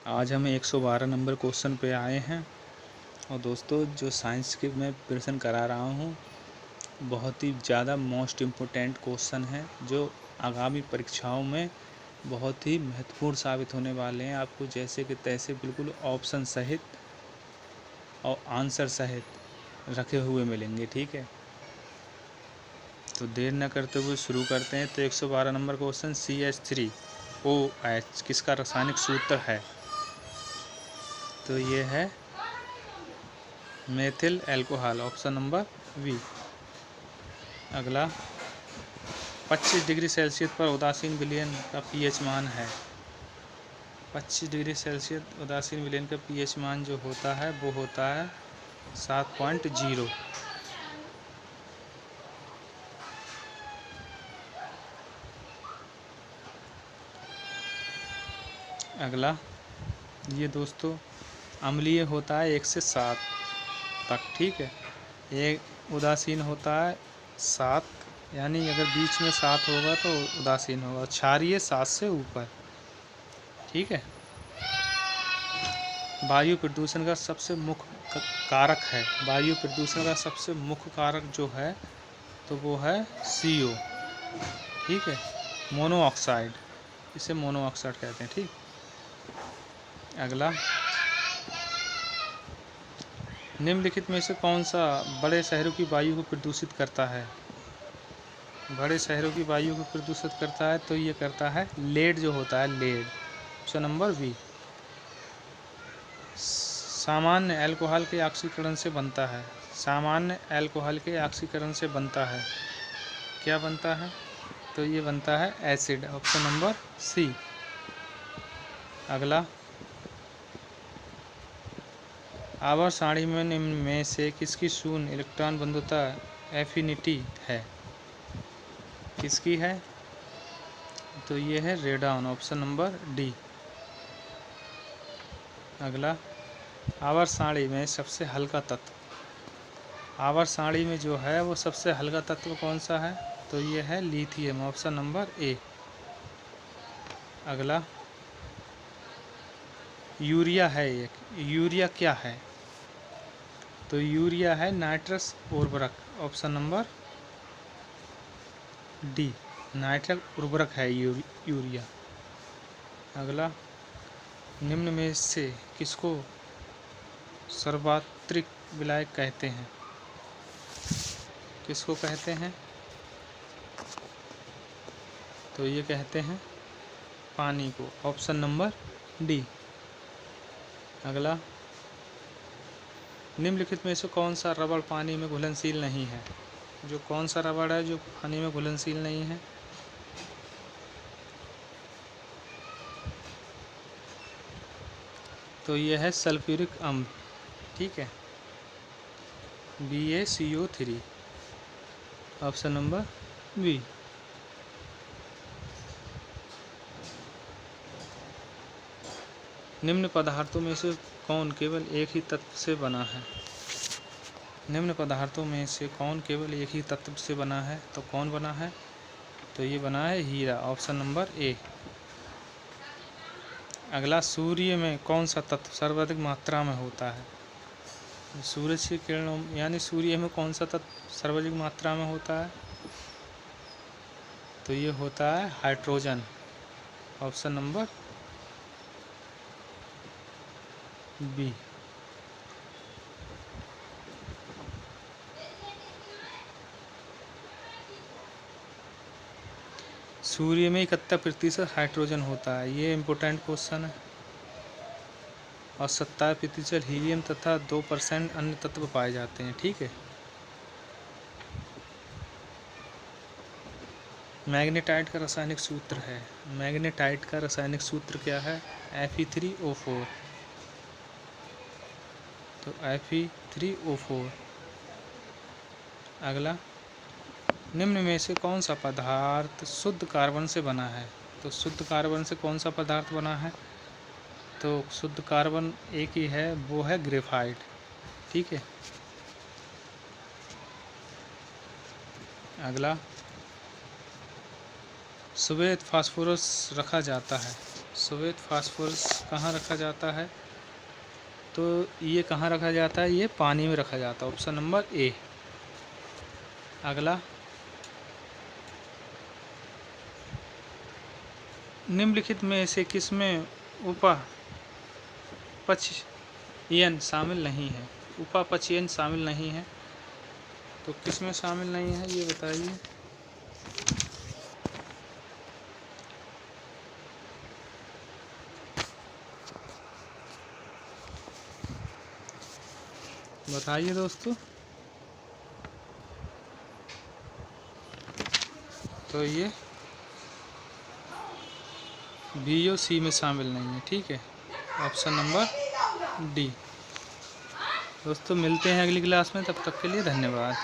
आज हम 112 number question पे आए हैं और दोस्तों जो साइंस के मैं प्रेजेंट करा रहा हूँ बहुत ही ज़्यादा मोस्ट इम्पोर्टेंट क्वेश्चन है जो आगामी परीक्षाओं में बहुत ही महत्वपूर्ण साबित होने वाले हैं। आपको जैसे कि तैसे बिल्कुल ऑप्शन सहित और आंसर सहित रखे हुए मिलेंगे, ठीक है। तो देर न करते हुए शुरू करते हैं। तो 112 नंबर क्वेश्चन CH3OH किसका रासायनिक सूत्र है? तो ये है methyl alcohol, option number B. अगला 25 डिग्री सेल्सियस पर उदासीन विलयन का पीएच मान है। 25 डिग्री सेल्सियस उदासीन विलयन का पीएच मान जो होता है वो होता है 7.0। अगला ये दोस्तों अम्लीय होता है 1 से 7 तक, ठीक है। एक उदासीन होता है 7, यानी अगर बीच में 7 होगा तो उदासीन होगा। क्षारीय 7 से ऊपर, ठीक है। वायु प्रदूषण का सबसे मुख्य कारक है, वायु प्रदूषण का सबसे मुख्य कारक जो है तो वो है CO, ठीक है। मोनोऑक्साइड, इसे मोनोऑक्साइड कहते हैं, ठीक। अगला निम्नलिखित में से कौन सा बड़े शहरों की वायु को प्रदूषित करता है? बड़े शहरों की वायु को प्रदूषित करता है तो ये करता है लेड, जो होता है लेड, ऑप्शन नंबर बी। सामान्य अल्कोहल के ऑक्सीकरण से बनता है, सामान्य अल्कोहल के ऑक्सीकरण से बनता है, क्या बनता है? तो ये बनता है एसिड, ऑप्शन नंबर सी। अगला आवर्त सारणी में निम्न में से किसकी शून्य इलेक्ट्रॉन बंधुता एफिनिटी है? किसकी है? तो ये है रेडॉन, ऑप्शन नंबर डी। अगला आवर्त सारणी में सबसे हल्का तत्व, आवर्त सारणी में जो है वो सबसे हल्का तत्व कौन सा है? तो ये है लिथियम, ऑप्शन नंबर ए। अगला यूरिया है एक, यूरिया क्या है? तो यूरिया है नाइट्रस उर्वरक, ऑप्शन नंबर डी, नाइट्रस उर्वरक है यूरिया। अगला निम्न में से किसको सार्वत्रिक विलायक कहते हैं? किसको कहते हैं? तो ये कहते हैं पानी को, ऑप्शन नंबर डी। अगला निम्नलिखित में से कौन सा रबड़ पानी में घुलनशील नहीं है? जो कौन सा रबड़ है जो पानी में घुलनशील नहीं है? तो ये है सल्फ्यूरिक अम्ल, ठीक है, BaCO3, ऑप्शन नंबर बी। निम्न पदार्थों में से कौन केवल एक ही तत्व से बना है? निम्न पदार्थों में से कौन केवल एक ही तत्व से बना है? तो कौन बना है? तो ये बना है हीरा, ऑप्शन नंबर ए। अगला सूर्य में कौन सा तत्व सर्वाधिक मात्रा में होता है? सूरज की किरणों यानी सूर्य में कौन सा तत्व सर्वाधिक मात्रा में होता है? तो ये होता है हाइड्रोजन, ऑप्शन नंबर बी। सूर्य में 71% हाइड्रोजन होता है, ये इम्पोर्टेंट क्वेश्चन है। और 27% हीलियम तथा 2% अन्य तत्व पाए जाते हैं, ठीक है। मैग्नेटाइट का रासायनिक सूत्र है, मैग्नेटाइट का रासायनिक सूत्र क्या है? Fe3O4, तो Fe3O4। अगला निम्न में से कौन सा पदार्थ शुद्ध कार्बन से बना है? तो शुद्ध कार्बन से कौन सा पदार्थ बना है? तो शुद्ध कार्बन एक ही है, वो है ग्रेफाइट, ठीक है। अगला श्वेत फास्फोरस रखा जाता है, श्वेत फास्फोरस कहाँ रखा जाता है? तो ये कहाँ रखा जाता है? ये पानी में रखा जाता है। Option number A. अगला, निम्नलिखित में से किसमें उपापचयन शामिल नहीं है? उपापचयन शामिल नहीं है तो किसमें शामिल नहीं है ये बताइए। बताइए दोस्तों। तो ये बी और सी में शामिल नहीं है। ठीक है, ऑप्शन नंबर डी। दोस्तों मिलते हैं अगली क्लास में, तब तक के लिए धन्यवाद।